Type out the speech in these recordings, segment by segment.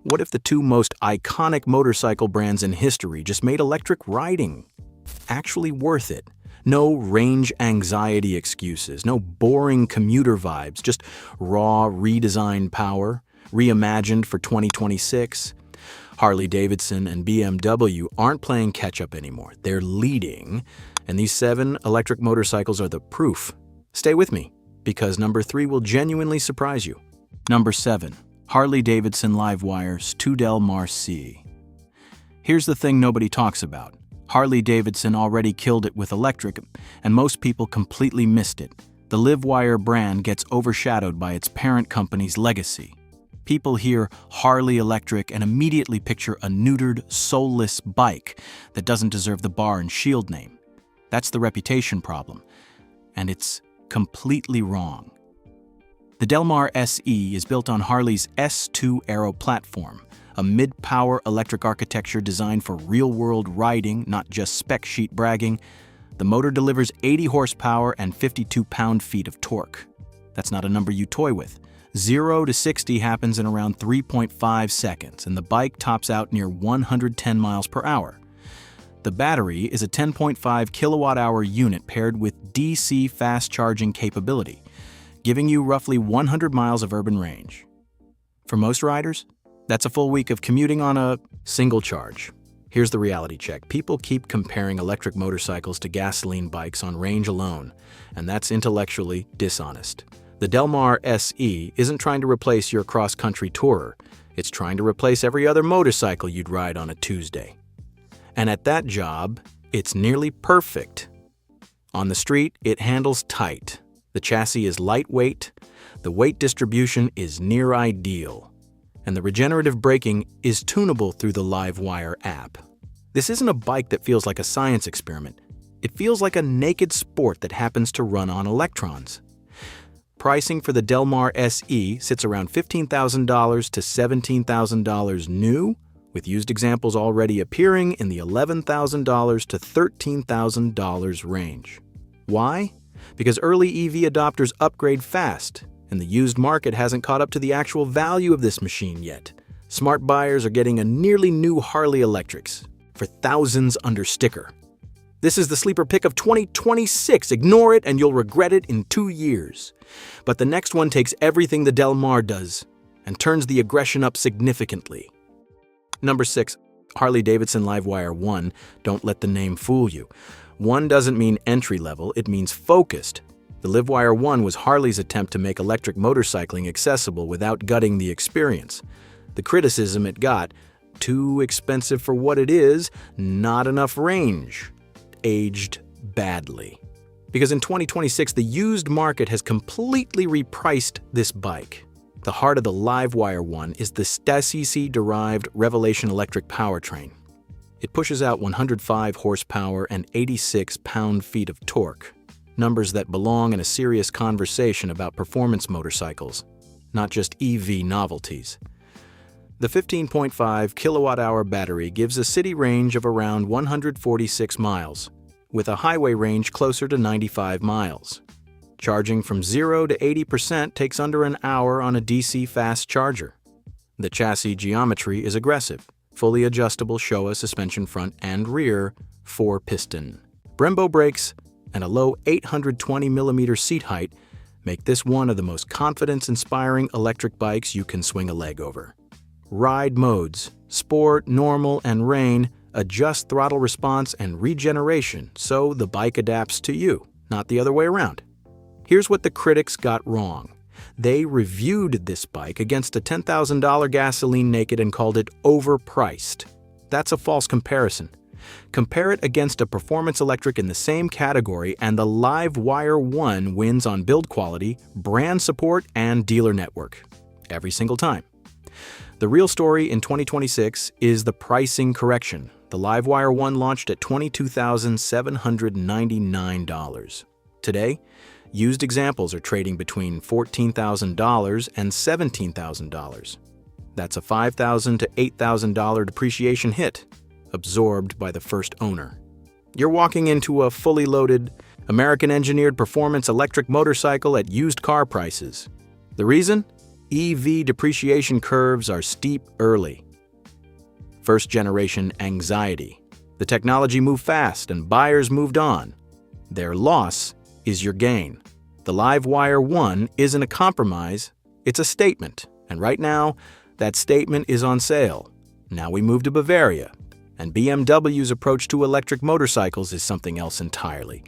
What if the two most iconic motorcycle brands in history just made electric riding actually worth it? No range anxiety excuses, no boring commuter vibes, just raw redesigned power, reimagined for 2026. Harley Davidson and BMW aren't playing catch-up anymore. They're leading, and these 7 electric motorcycles are the proof. Stay with me, because number 3 will genuinely surprise you. Number 7. Harley Davidson LiveWire's 2 Del Mar C. Here's the thing nobody talks about. Harley Davidson already killed it with electric, and most people completely missed it. The LiveWire brand gets overshadowed by its parent company's legacy. People hear Harley Electric and immediately picture a neutered, soulless bike that doesn't deserve the bar and shield name. That's the reputation problem, and it's completely wrong. The Del Mar SE is built on Harley's S2 Aero platform, a mid-power electric architecture designed for real-world riding, not just spec sheet bragging. The motor delivers 80 horsepower and 52 pound-feet of torque. That's not a number you toy with. 0 to 60 happens in around 3.5 seconds, and the bike tops out near 110 miles per hour. The battery is a 10.5 kilowatt-hour unit paired with DC fast charging capability, giving you roughly 100 miles of urban range. For most riders, that's a full week of commuting on a single charge. Here's the reality check. People keep comparing electric motorcycles to gasoline bikes on range alone, and that's intellectually dishonest. The Del Mar SE isn't trying to replace your cross-country tourer. It's trying to replace every other motorcycle you'd ride on a Tuesday. And at that job, it's nearly perfect. On the street, it handles tight. The chassis is lightweight, the weight distribution is near ideal, and the regenerative braking is tunable through the LiveWire app. This isn't a bike that feels like a science experiment. It feels like a naked sport that happens to run on electrons. Pricing for the Del Mar SE sits around $15,000 to $17,000 new, with used examples already appearing in the $11,000 to $13,000 range. Why? Because early EV adopters upgrade fast, and the used market hasn't caught up to the actual value of this machine yet. Smart buyers are getting a nearly new Harley Electrics for thousands under sticker. This is the sleeper pick of 2026. Ignore it and you'll regret it in 2 years. But the next one takes everything the Del Mar does and turns the aggression up significantly. Number 6. Harley Davidson LiveWire 1. Don't let the name fool you. 1 doesn't mean entry-level, it means focused. The LiveWire 1 was Harley's attempt to make electric motorcycling accessible without gutting the experience. The criticism it got: too expensive for what it is, not enough range. Aged badly. Because in 2026, the used market has completely repriced this bike. The heart of the LiveWire 1 is the STACC-derived Revelation electric powertrain. It pushes out 105 horsepower and 86 pound-feet of torque, numbers that belong in a serious conversation about performance motorcycles, not just EV novelties. The 15.5 kilowatt-hour battery gives a city range of around 146 miles, with a highway range closer to 95 miles. Charging from 0 to 80% takes under an hour on a DC fast charger. The chassis geometry is aggressive: fully adjustable Showa suspension front and rear, 4-piston. Brembo brakes and a low 820mm seat height make this one of the most confidence-inspiring electric bikes you can swing a leg over. Ride modes: Sport, Normal, and Rain adjust throttle response and regeneration so the bike adapts to you, not the other way around. Here's what the critics got wrong. They reviewed this bike against a $10,000 gasoline naked and called it overpriced. That's a false comparison. Compare it against a performance electric in the same category and the LiveWire 1 wins on build quality, brand support, and dealer network. Every single time. The real story in 2026 is the pricing correction. The LiveWire 1 launched at $22,799. Today, used examples are trading between $14,000 and $17,000. That's a $5,000 to $8,000 depreciation hit, absorbed by the first owner. You're walking into a fully loaded, American-engineered performance electric motorcycle at used car prices. The reason? EV depreciation curves are steep early. First-generation anxiety. The technology moved fast and buyers moved on. Their loss is your gain. The LiveWire 1 isn't a compromise, it's a statement. And right now, that statement is on sale. Now we move to Bavaria. And BMW's approach to electric motorcycles is something else entirely.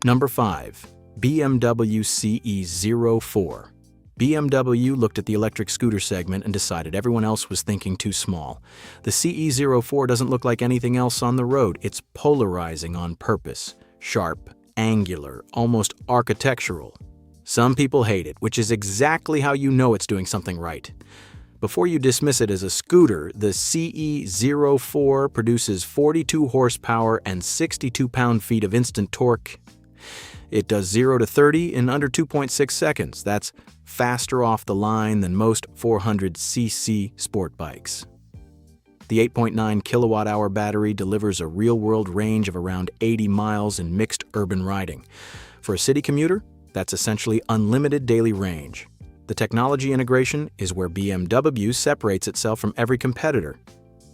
Number 5. BMW CE04. BMW looked at the electric scooter segment and decided everyone else was thinking too small. The CE04 doesn't look like anything else on the road. It's polarizing on purpose. Sharp, angular, almost architectural. Some people hate it, which is exactly how you know it's doing something right. Before you dismiss it as a scooter, the CE04 produces 42 horsepower and 62 pound-feet of instant torque. It does 0 to 30 in under 2.6 seconds. That's faster off the line than most 400cc sport bikes. The 8.9 kilowatt-hour battery delivers a real-world range of around 80 miles in mixed urban riding. For a city commuter, that's essentially unlimited daily range. The technology integration is where BMW separates itself from every competitor.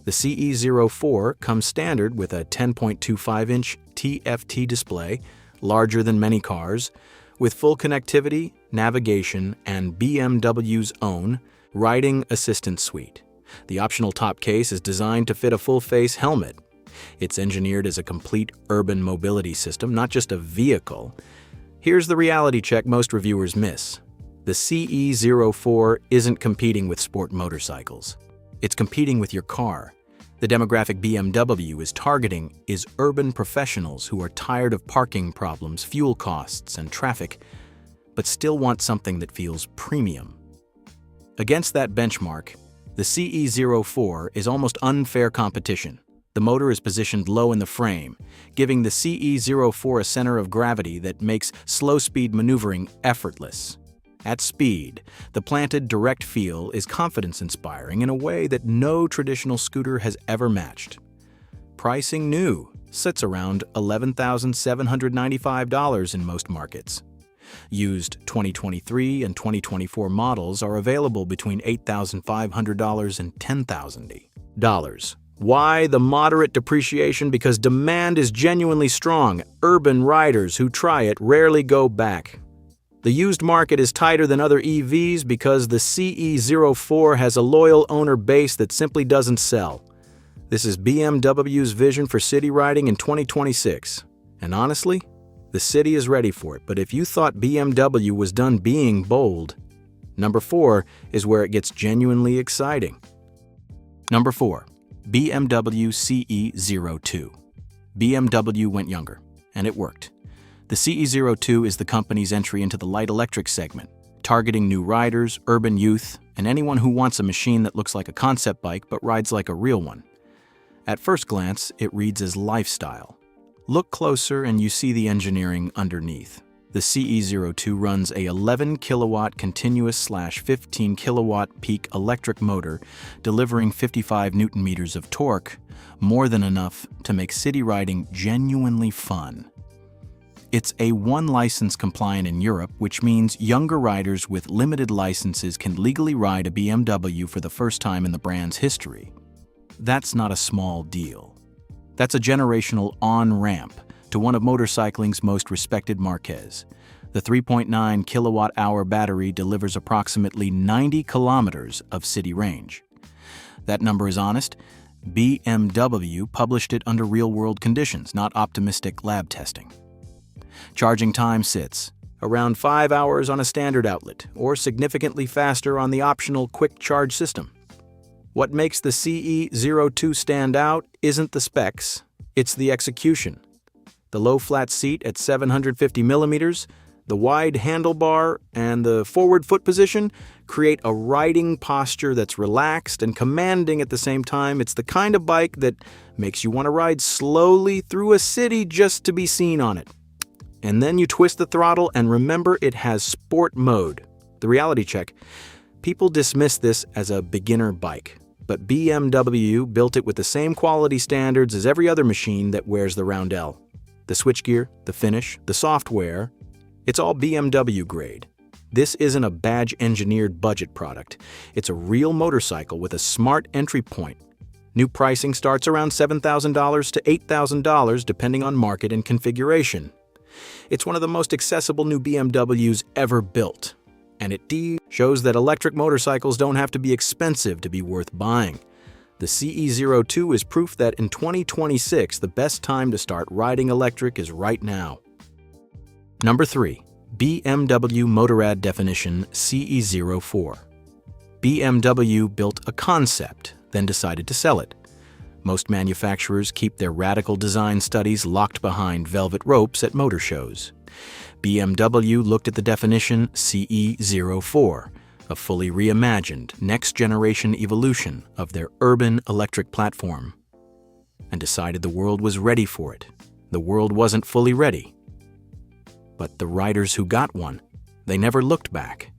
The CE04 comes standard with a 10.25-inch TFT display, larger than many cars, with full connectivity, navigation, and BMW's own Riding Assistant Suite. The optional top case is designed to fit a full-face helmet. It's engineered as a complete urban mobility system, not just a vehicle. Here's the reality check most reviewers miss. The CE04 isn't competing with sport motorcycles. It's competing with your car. The demographic BMW is targeting is urban professionals who are tired of parking problems, fuel costs, and traffic, but still want something that feels premium. Against that benchmark, the CE04 is almost unfair competition. The motor is positioned low in the frame, giving the CE04 a center of gravity that makes slow-speed maneuvering effortless. At speed, the planted direct feel is confidence-inspiring in a way that no traditional scooter has ever matched. Pricing new sits around $11,795 in most markets. Used 2023 and 2024 models are available between $8,500 and $10,000. Why the moderate depreciation? Because demand is genuinely strong. Urban riders who try it rarely go back. The used market is tighter than other EVs because the CE04 has a loyal owner base that simply doesn't sell. This is BMW's vision for city riding in 2026. And honestly, the city is ready for it. But if you thought BMW was done being bold, number 4 is where it gets genuinely exciting. Number 4. BMW CE02. BMW went younger, and it worked. The CE02 is the company's entry into the light electric segment, targeting new riders, urban youth, and anyone who wants a machine that looks like a concept bike but rides like a real one. At first glance, it reads as lifestyle. Look closer and you see the engineering underneath. The CE02 runs a 11 kilowatt continuous/15 kilowatt peak electric motor, delivering 55 newton meters of torque, more than enough to make city riding genuinely fun. It's A1 license compliant in Europe, which means younger riders with limited licenses can legally ride a BMW for the first time in the brand's history. That's not a small deal. That's a generational on-ramp to one of motorcycling's most respected marques. The 3.9 kilowatt-hour battery delivers approximately 90 kilometers of city range. That number is honest. BMW published it under real-world conditions, not optimistic lab testing. Charging time sits around 5 hours on a standard outlet, or significantly faster on the optional quick charge system. What makes the CE02 stand out isn't the specs, it's the execution. The low flat seat at 750 millimeters, the wide handlebar, and the forward foot position create a riding posture that's relaxed and commanding at the same time. It's the kind of bike that makes you want to ride slowly through a city just to be seen on it. And then you twist the throttle and remember it has sport mode. The reality check. People dismiss this as a beginner bike, but BMW built it with the same quality standards as every other machine that wears the roundel. The switchgear, the finish, the software, it's all BMW grade. This isn't a badge-engineered budget product. It's a real motorcycle with a smart entry point. New pricing starts around $7,000 to $8,000 depending on market and configuration. It's one of the most accessible new BMWs ever built. And it shows that electric motorcycles don't have to be expensive to be worth buying. The CE02 is proof that in 2026, the best time to start riding electric is right now. Number 3. BMW Motorrad Definition CE04. BMW built a concept, then decided to sell it. Most manufacturers keep their radical design studies locked behind velvet ropes at motor shows. BMW looked at the definition CE04, a fully reimagined, next-generation evolution of their urban electric platform, and decided the world was ready for it. The world wasn't fully ready. But the riders who got one, they never looked back.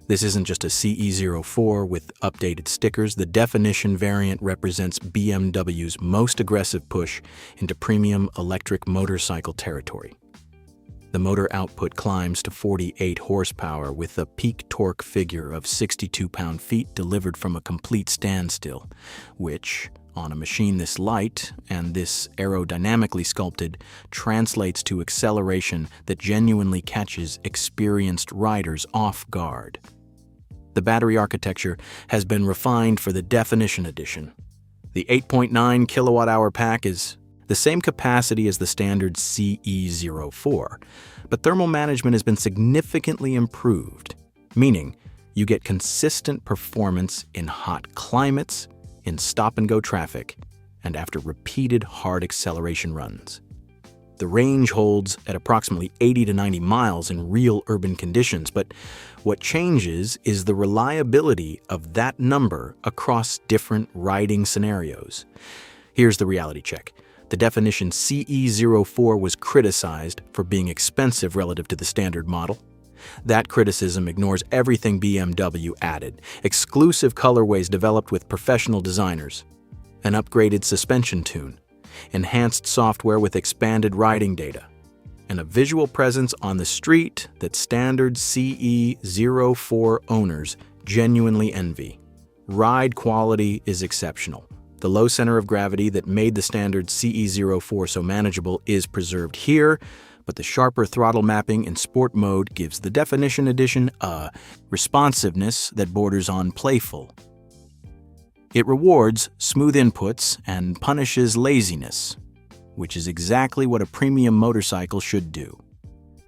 This isn't just a CE04 with updated stickers. The definition variant represents BMW's most aggressive push into premium electric motorcycle territory. The motor output climbs to 48 horsepower with a peak torque figure of 62 pound-feet delivered from a complete standstill, which, on a machine this light and this aerodynamically sculpted, translates to acceleration that genuinely catches experienced riders off guard. The battery architecture has been refined for the Definition Edition. The 8.9 kilowatt-hour pack is the same capacity as the standard CE04, but thermal management has been significantly improved, meaning you get consistent performance in hot climates, in stop-and-go traffic, and after repeated hard acceleration runs. The range holds at approximately 80 to 90 miles in real urban conditions, but what changes is the reliability of that number across different riding scenarios. Here's the reality check. The definition CE04 was criticized for being expensive relative to the standard model. That criticism ignores everything BMW added: exclusive colorways developed with professional designers, an upgraded suspension tune, enhanced software with expanded riding data, and a visual presence on the street that standard CE04 owners genuinely envy. Ride quality is exceptional. The low center of gravity that made the standard CE04 so manageable is preserved here, but the sharper throttle mapping in sport mode gives the Definition Edition a responsiveness that borders on playful. It rewards smooth inputs and punishes laziness, which is exactly what a premium motorcycle should do.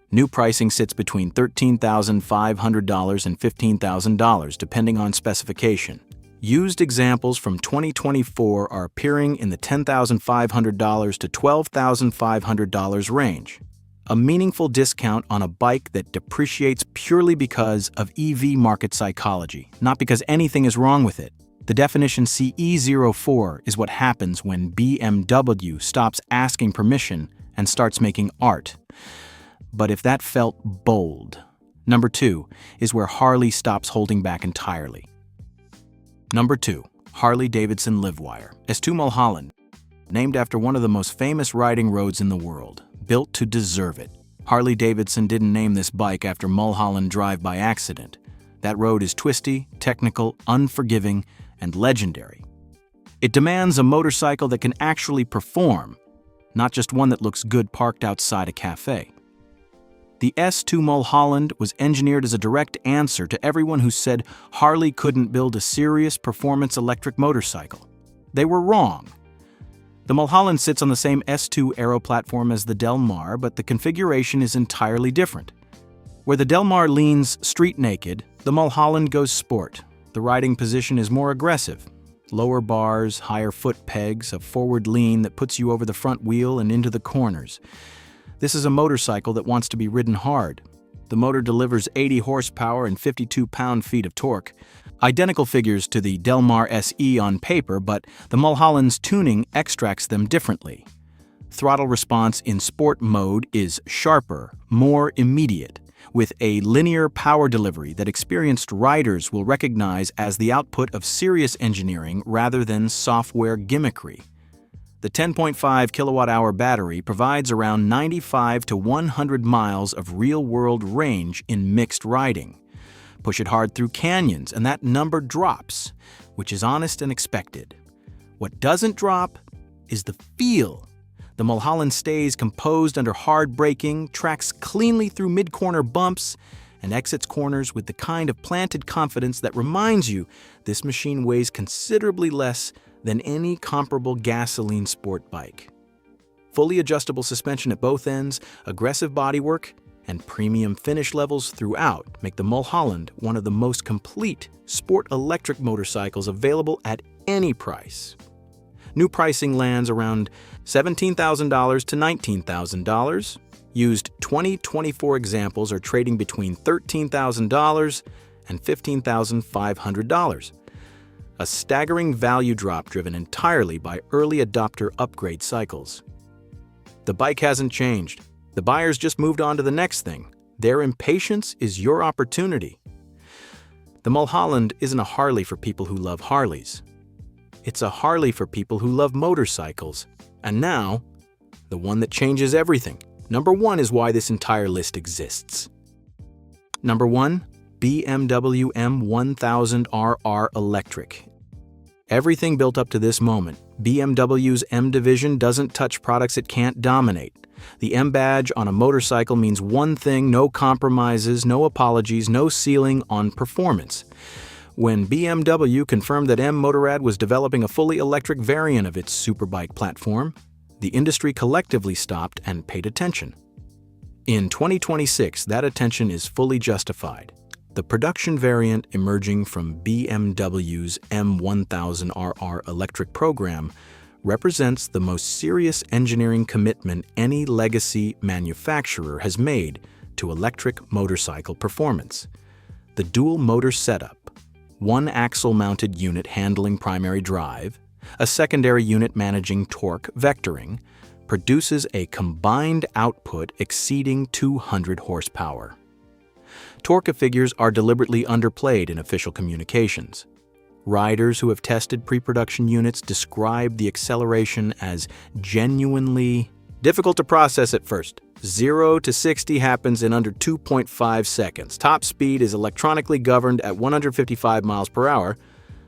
New pricing sits between $13,500 and $15,000 depending on specification. Used examples from 2024 are appearing in the $10,500 to $12,500 range, a meaningful discount on a bike that depreciates purely because of EV market psychology, not because anything is wrong with it. The definition CE04 is what happens when BMW stops asking permission and starts making art. But if that felt bold, number 2 is where Harley stops holding back entirely. Number 2, Harley-Davidson LiveWire. S2 Mulholland, named after one of the most famous riding roads in the world, built to deserve it. Harley-Davidson didn't name this bike after Mulholland Drive by accident. That road is twisty, technical, unforgiving, and legendary. It demands a motorcycle that can actually perform, not just one that looks good parked outside a cafe. The S2 Mulholland was engineered as a direct answer to everyone who said Harley couldn't build a serious performance electric motorcycle. They were wrong. The Mulholland sits on the same S2 aero platform as the Del Mar, but the configuration is entirely different. Where the Del Mar leans street naked, the Mulholland goes sport. The riding position is more aggressive. Lower bars, higher foot pegs, a forward lean that puts you over the front wheel and into the corners. This is a motorcycle that wants to be ridden hard. The motor delivers 80 horsepower and 52 pound-feet of torque. Identical figures to the Del Mar SE on paper, but the Mulholland's tuning extracts them differently. Throttle response in sport mode is sharper, more immediate, with a linear power delivery that experienced riders will recognize as the output of serious engineering rather than software gimmickry. The 10.5 kilowatt-hour battery provides around 95 to 100 miles of real-world range in mixed riding. Push it hard through canyons, and that number drops, which is honest and expected. What doesn't drop is the feel. The Mulholland stays composed under hard braking, tracks cleanly through mid-corner bumps, and exits corners with the kind of planted confidence that reminds you this machine weighs considerably less than any comparable gasoline sport bike. Fully adjustable suspension at both ends, aggressive bodywork, and premium finish levels throughout make the Mulholland one of the most complete sport electric motorcycles available at any price. New pricing lands around $17,000 to $19,000. Used 2024 examples are trading between $13,000 and $15,500. A staggering value drop driven entirely by early adopter upgrade cycles. The bike hasn't changed. The buyers just moved on to the next thing. Their impatience is your opportunity. The Mulholland isn't a Harley for people who love Harleys. It's a Harley for people who love motorcycles. And now, the one that changes everything. Number 1 is why this entire list exists. Number 1, BMW M1000RR Electric. Everything built up to this moment, BMW's M division doesn't touch products it can't dominate. The M badge on a motorcycle means one thing: no compromises, no apologies, no ceiling on performance. When BMW confirmed that M Motorrad was developing a fully electric variant of its superbike platform, the industry collectively stopped and paid attention. In 2026, that attention is fully justified. The production variant emerging from BMW's M1000RR electric program represents the most serious engineering commitment any legacy manufacturer has made to electric motorcycle performance. The dual motor setup, one axle-mounted unit handling primary drive, a secondary unit managing torque vectoring, produces a combined output exceeding 200 horsepower. Torque figures are deliberately underplayed in official communications. Riders who have tested pre-production units describe the acceleration as genuinely difficult to process at first. 0 to 60 happens in under 2.5 seconds. Top speed is electronically governed at 155 miles per hour,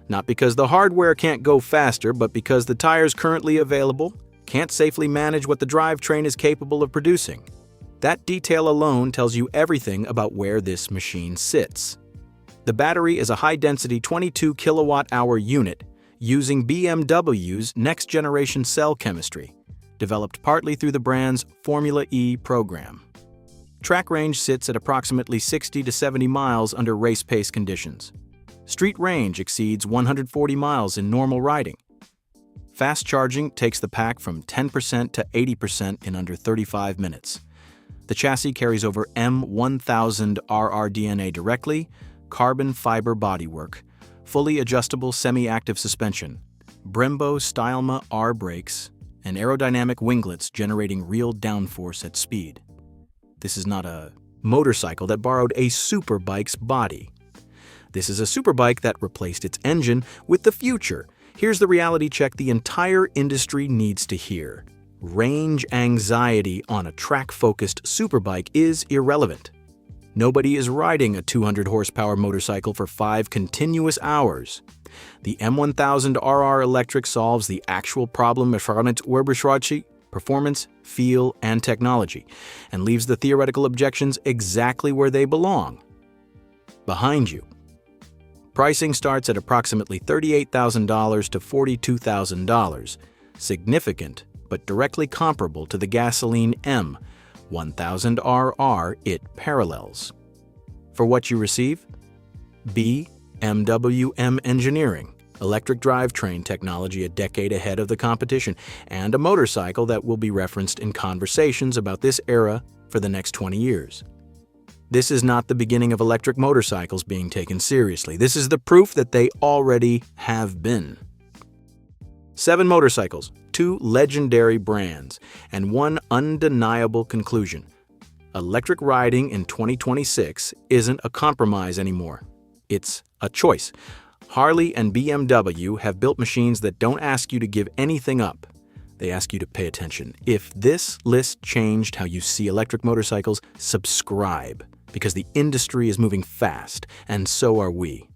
not because the hardware can't go faster, but because the tires currently available can't safely manage what the drivetrain is capable of producing. That detail alone tells you everything about where this machine sits. The battery is a high-density 22 kilowatt-hour unit using BMW's next-generation cell chemistry, developed partly through the brand's Formula E program. Track range sits at approximately 60 to 70 miles under race-pace conditions. Street range exceeds 140 miles in normal riding. Fast charging takes the pack from 10% to 80% in under 35 minutes. The chassis carries over M1000RR DNA directly, carbon fiber bodywork, fully adjustable semi-active suspension, Brembo Stylema R brakes, and aerodynamic winglets generating real downforce at speed. This is not a motorcycle that borrowed a superbike's body. This is a superbike that replaced its engine with the future. Here's the reality check the entire industry needs to hear. Range anxiety on a track-focused superbike is irrelevant. Nobody is riding a 200 horsepower motorcycle for 5 continuous hours. The M1000RR Electric solves the actual problem of performance, feel, and technology, and leaves the theoretical objections exactly where they belong. Behind you. Pricing starts at approximately $38,000 to $42,000, significant but directly comparable to the gasoline M1000RR it parallels. For what you receive? BMW M engineering, electric drivetrain technology a decade ahead of the competition, and a motorcycle that will be referenced in conversations about this era for the next 20 years. This is not the beginning of electric motorcycles being taken seriously. This is the proof that they already have been. 7 motorcycles, 2 legendary brands, and 1 undeniable conclusion. Electric riding in 2026 isn't a compromise anymore. It's a choice. Harley and BMW have built machines that don't ask you to give anything up. They ask you to pay attention. If this list changed how you see electric motorcycles, subscribe, because the industry is moving fast, and so are we.